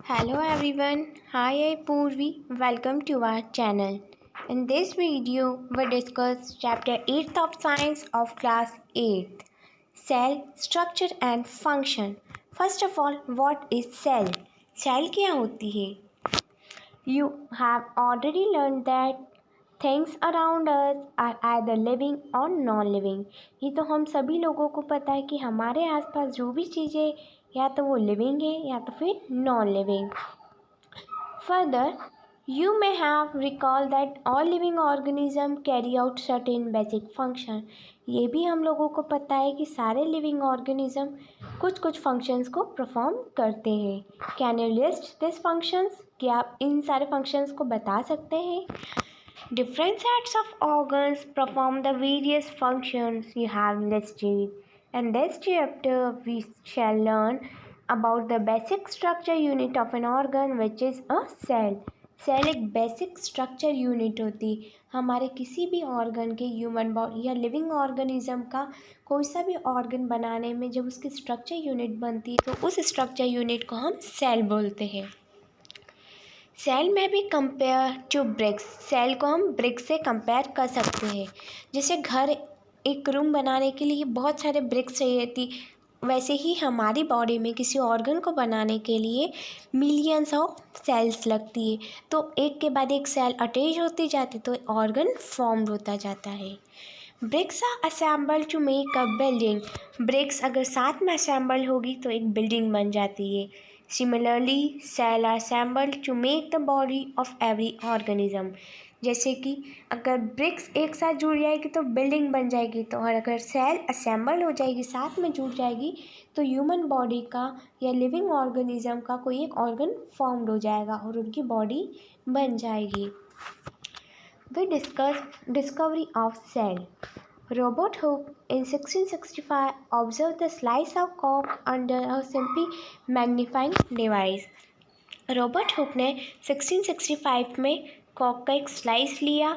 Hello everyone, hi I'm Purvi, welcome to our channel. In this video, we discuss chapter 8th of science of class 8th, cell, structure and function. First of all, what is cell? Cell क्या होती है? You have already learned that things around us are either living or non-living. ये तो हम सभी लोगों को पता है कि हमारे आसपास जो भी चीज़ें या तो वो लिविंग है या तो फिर non living. Further, you may have recalled that all living organisms carry out certain basic function. ये भी हम लोगों को पता है कि सारे लिविंग ऑर्गेनिज्म कुछ कुछ फंक्शंस को परफॉर्म करते हैं. Can you list this functions? क्या आप इन सारे फंक्शंस को बता सकते हैं? Different sets of organs perform the various functions you have listed. In this chapter, we shall learn about the basic structure unit of an organ, which is a cell. Cell एक basic structure unit होती है. हमारे किसी भी organ के, human body या living organism का कोई सा भी ऑर्गन बनाने में जब उसकी स्ट्रक्चर यूनिट बनती है तो उस स्ट्रक्चर यूनिट को हम सेल बोलते हैं. सेल में भी कंपेयर टू ब्रिक्स. सेल को हम ब्रिक्स से कंपेयर कर सकते हैं. जैसे घर, एक रूम बनाने के लिए बहुत सारे ब्रिक्स चाहिए थी, वैसे ही हमारी बॉडी में किसी ऑर्गन को बनाने के लिए मिलियंस ऑफ सेल्स लगती है. तो एक के बाद एक सेल अटैच होती जाती तो ऑर्गन फॉर्म्ड होता जाता है. Bricks are assemble to make a building. Bricks अगर साथ में असेंबल होगी तो एक बिल्डिंग बन जाती है. Similarly cell are assemble to make the body of every organism. जैसे कि अगर ब्रिक्स एक साथ जुड़ जाएगी तो बिल्डिंग बन जाएगी, तो और अगर सेल असेंबल हो जाएगी, साथ में जुड़ जाएगी, तो ह्यूमन बॉडी का या लिविंग ऑर्गेनिज्म का कोई एक ऑर्गन फॉर्म्ड हो जाएगा और उनकी बॉडी बन जाएगी. We discuss discovery of cell. Robert Hooke in 1665 observed the slice of cork under a simple magnifying device. Robert Hooke ने 1665 में कॉर्क का एक स्लाइस लिया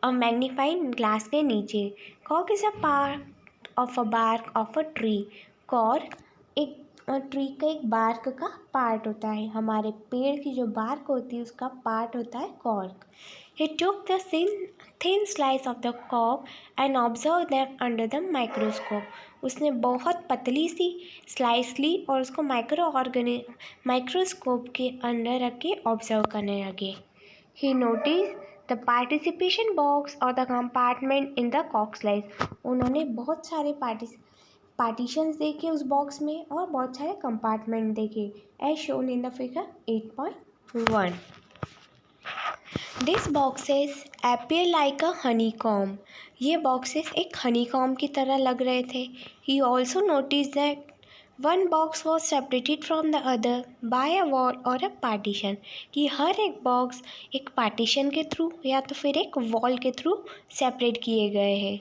और मैग्नीफाइंग ग्लास के नीचे. Cork is a part of a bark of a tree. Cork एक tree का एक बार्क का पार्ट होता है. हमारे पेड़ की जो बार्क होती है उसका पार्ट होता है cork. He took the thin slice of the cork and observed them under the microscope. उसने बहुत पतली सी स्लाइस ली और उसको माइक्रोस्कोप के अंदर रख के ऑब्जर्व करने लगे. He noticed the participation box or the compartment in the cork slice. उन्होंने बहुत सारे पार्टीशंस देखे उस बॉक्स में और बहुत सारे कंपार्टमेंट देखे, as shown in the figure 8.1. These boxes appear like a honeycomb. ये बॉक्सेस एक हनीकॉम की तरह लग रहे थे. He also noticed that one box was separated from the other by a wall or a partition. कि हर एक बॉक्स एक पार्टीशन के थ्रू या तो फिर एक वॉल के थ्रू सेपरेट किए गए हैं.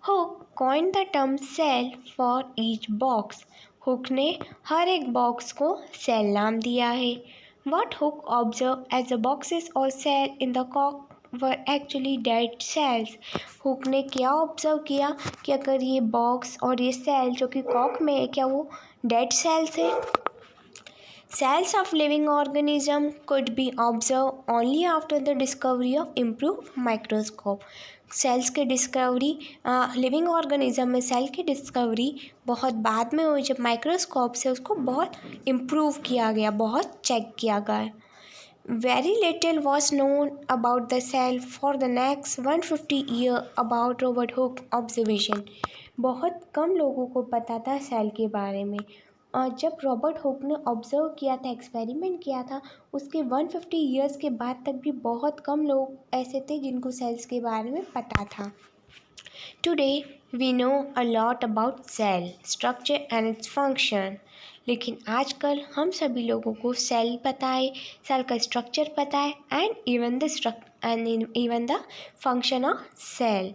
Hooke coined the term cell for each box. Hook ने हर एक बॉक्स को सेल नाम दिया है. What Hooke observed as the boxes or cell in the cork were actually dead cells. Hook ने क्या ऑब्जर्व किया कि अगर ये बॉक्स और ये सेल जो कि कॉक में है, क्या वो डेड सेल्स है? Cells of living organism could be observed only after the discovery of improved microscope. Cells की डिस्कवरी, लिविंग ऑर्गेनिज्म में सेल की डिस्कवरी बहुत बाद में हुई, जब माइक्रोस्कोप से उसको बहुत इम्प्रूव किया गया, बहुत चेक किया गया. Very little was known about the cell for the next 150 years about Robert Hooke observation. बहुत कम लोगों को पता था सेल के बारे में, और जब रॉबर्ट हुक ने ऑब्जर्व किया था, एक्सपेरिमेंट किया था, उसके 150 ईयर्स के बाद तक भी बहुत कम लोग ऐसे थे जिनको सेल्स के बारे में पता था. Today we know a lot about cell structure and its function. लेकिन आजकल हम सभी लोगों को सेल पता है, सेल का स्ट्रक्चर पता है, and even the function of cell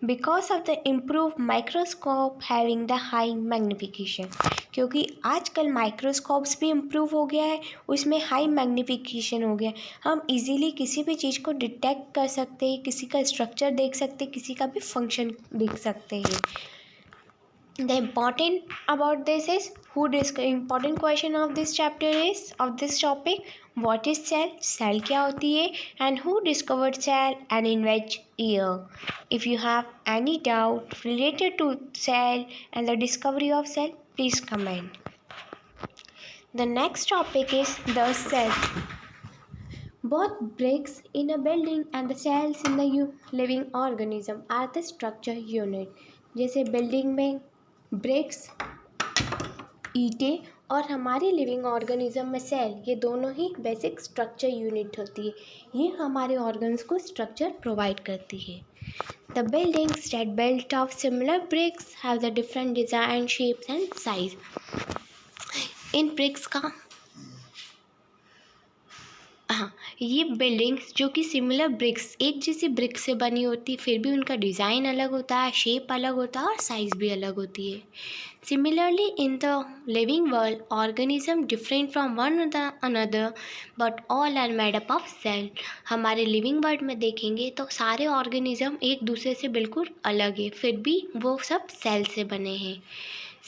because of the improved microscope having the high magnification. क्योंकि आजकल माइक्रोस्कोप्स भी इम्प्रूव हो गया है, उसमें हाई मैग्नीफिकेशन हो गया है. हम इजीली किसी भी चीज़ को डिटेक्ट कर सकते हैं, किसी का स्ट्रक्चर देख सकते हैं, किसी का भी फंक्शन देख सकते हैं. The important about this is important question of this chapter is of this topic, what is cell? Cell क्या होती है? And who discovered cell and in which year? If you have any doubt related to cell and the discovery of cell, please comment. The next topic is the cell. Both bricks in a building and the cells in the living organism are the structure unit. जैसे building में BRICS, ईंटें और हमारे living organism में cell, ये दोनों ही basic structure unit होती है. ये हमारे ऑर्गन्स को स्ट्रक्चर प्रोवाइड करती है. The buildings that built of similar bricks have the different design, shapes and size. इन ब्रिक्स का ये बिल्डिंग्स जो कि सिमिलर ब्रिक्स, एक जैसी ब्रिक्स से बनी होती है, फिर भी उनका डिज़ाइन अलग होता है, शेप अलग होता है और साइज़ भी अलग होती है. Similarly in the living world organism different from one another but all are made up of cell. हमारे लिविंग वर्ल्ड में देखेंगे तो सारे ऑर्गेनिज्म एक दूसरे से बिल्कुल अलग है, फिर भी वो सब सेल से बने हैं.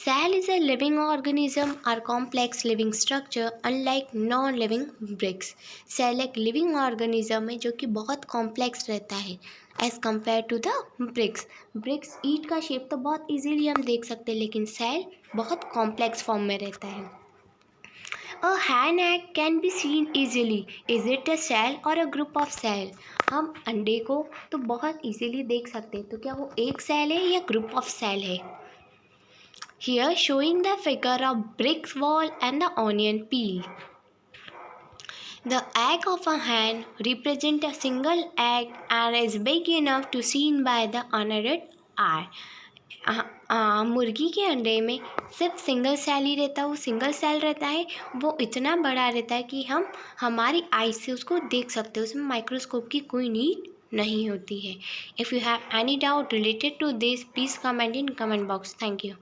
Cell is a living organism or complex living structure unlike non-living bricks. Cell एक living organism है जो कि बहुत complex रहता है as compared to the bricks. Bricks ईंट का shape तो बहुत easily हम देख सकते हैं, लेकिन cell बहुत complex form में रहता है. A hen egg can be seen easily. Is it a cell or a group of cell? हम अंडे को तो बहुत easily देख सकते हैं, तो क्या वो एक cell है या group of cell है? Here showing the figure of brick wall and the onion peel. The egg of a hen represents a single egg and is big enough to seen by the unaided eye. मुर्गी के अंडे में सिर्फ single cell ही रहता है, वो single cell रहता है, वो इतना बड़ा रहता है कि हम हमारी आई से उसको देख सकते हैं, उसमें माइक्रोस्कोप की कोई नीड नहीं होती है. If you have any doubt related to this, please comment in comment box. Thank you.